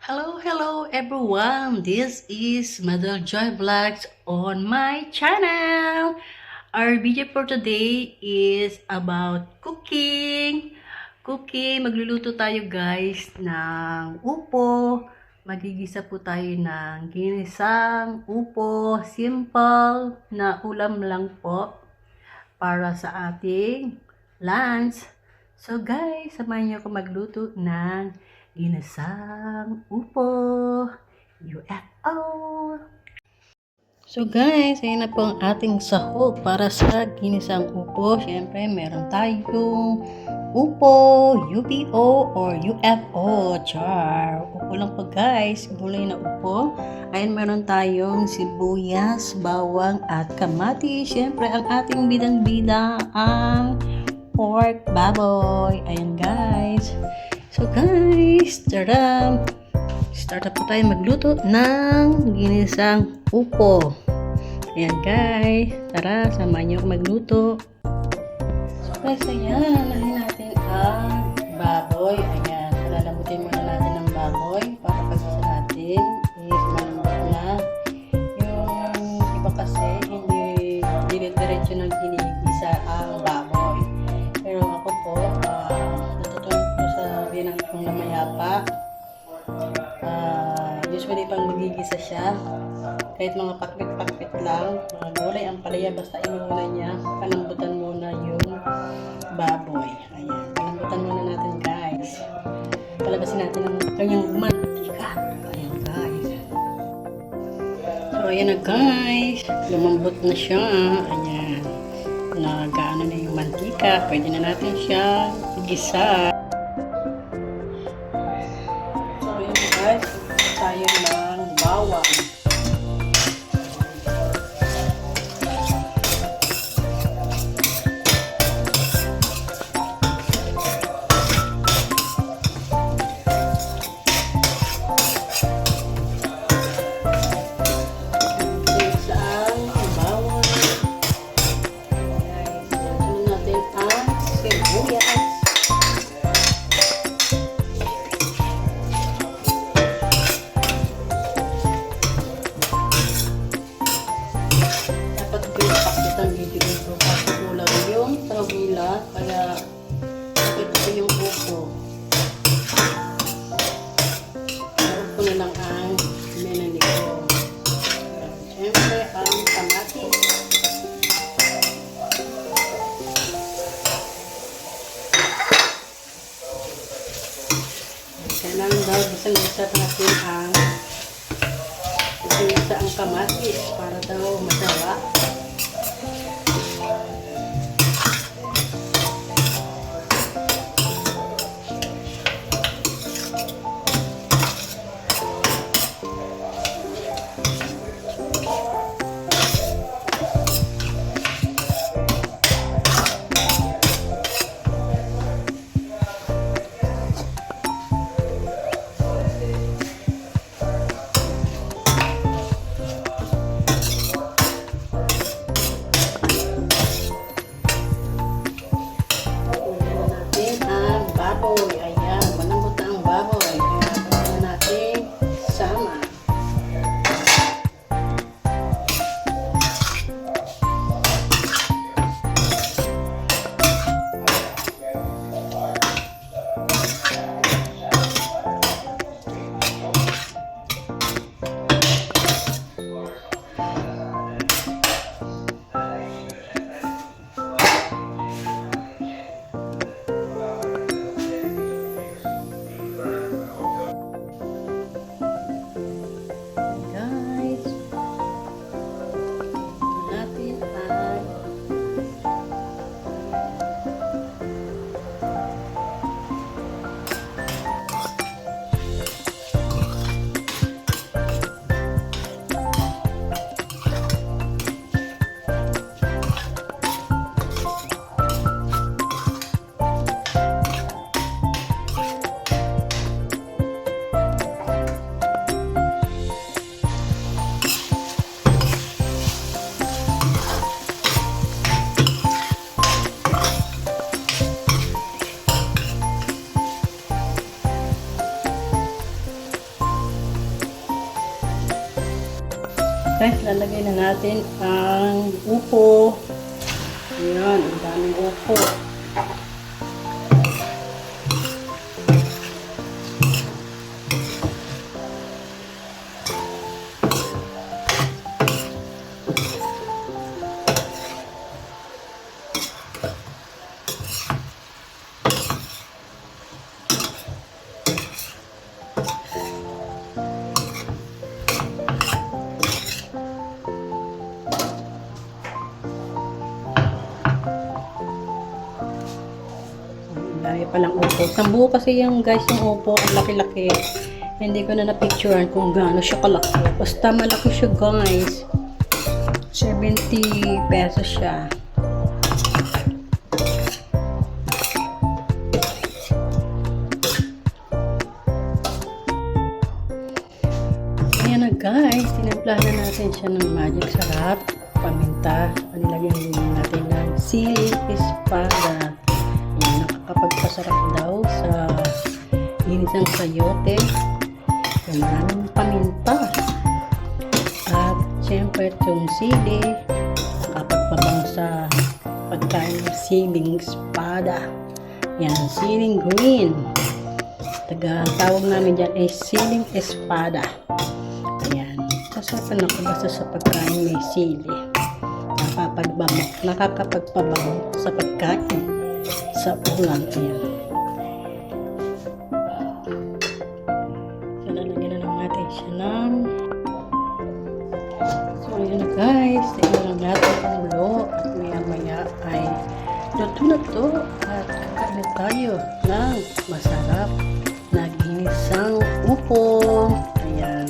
Hello everyone. This is Mother Joy Vlogs on my channel. Our video for today is about cooking. Magluluto tayo guys ng upo. Magigisa po tayo ng ginisang upo. Simple na ulam lang po para sa ating lunch. So guys, samahan niyo ako magluto ng ginisang upo. UFO. So guys, ayan na po ang ating sahog para sa ginisang upo. Siyempre, meron tayong upo, UPO, or UFO. Char. Upo lang po guys. Gulay na upo. Ayan, meron tayong sibuyas, bawang, at kamati. Siyempre, ang ating bidang-bida ang pork baboy. Ayan guys. So guys, tara! Start na po tayo magluto ng ginisang upo. Ayan guys, tara, samahan niyo ako magluto. So guys, ayan, anahin natin ang baboy. Ayan, lalamutin muna natin ang baboy para pagkasa natin is malambot na. Yung iba kasi hindi dire-diretso ng ginigisa ang baboy. Pero ako po, natutunan ko sa binang kong na mayapa. Usually pang magigisa siya, kahit mga pakpit-pakpit lang, mga gulay, ang palaya, basta inuna niya, palambutan muna yung baboy. Ayan, palambutan muna natin guys. Palabasin natin ang kanyang mantika. Ayan guys. So ayan na guys, lumambot na siya. Ayan, nagaano na yung mantika, pwede na natin siya igisa. So ayan guys, tayo ng bawang. Kaya ito yung upo. Upo na lang ang minani ko. Siyempre ang kamatis. Kailangan daw bisang-bisa natin ang bisang-bisa ang kamatis para daw masawa. Okay, lalagay na natin ang upo. Ayan, ang daming upo. Dahil palang upo. Sambuo kasi yung guys yung upo. Ang laki-laki. Hindi ko na na-picturean kung gaano siya kalaki. Basta malaki siya guys. 70 pesos siya. Ayan na guys. Tinimplahan na natin siya ng magic sarap. Paminta. Nilagyan natin ng sili espada. Nakakapagpasarap daw sa inisang sayote. Maraming paminta. At syempre itong sili. Nakakapagpabang sa pagkain ng siling espada. Yan, siling green. Tawag namin dyan ay siling espada. Ayan. Sasapan ako basta sa pagkain may sili. Nakakapagpabang sa pagkain sa ulam. Ayan. So, lalagyan na lang natin siya ng so, ayan na guys. Tingnan lang natin ang ulo at maya-maya ay luto na to at kakain na tayo ng masarap na ginisang upo. Ayan.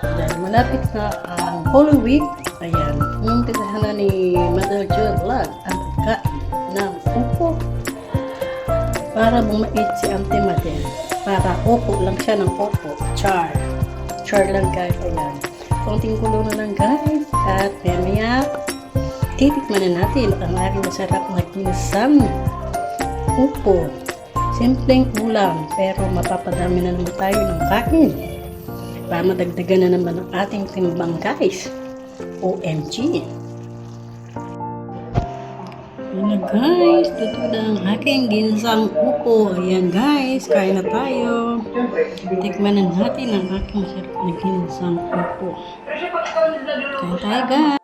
Dahil malapit na ang Holy Week, ayan, umumpisahan na ni Mother Joy Vlog ang pagkain ng upo para bumait si Auntie Madel. Para upo lang siya ng upo. Char. Char lang guys. Ayan. Konting kulo na lang guys. At maya titikman na natin ang aking masarap na ginisang upo. Simpleng ulam pero mapapadami na naman tayo ng kain. Para madagdagan na naman ang ating timbang guys. OMG! Ayan na guys, ito na ang aking ginisang upo. Ayan guys, kain na tayo. Tikman na natin ang aking masarap na ginisang upo. Kain tayo guys.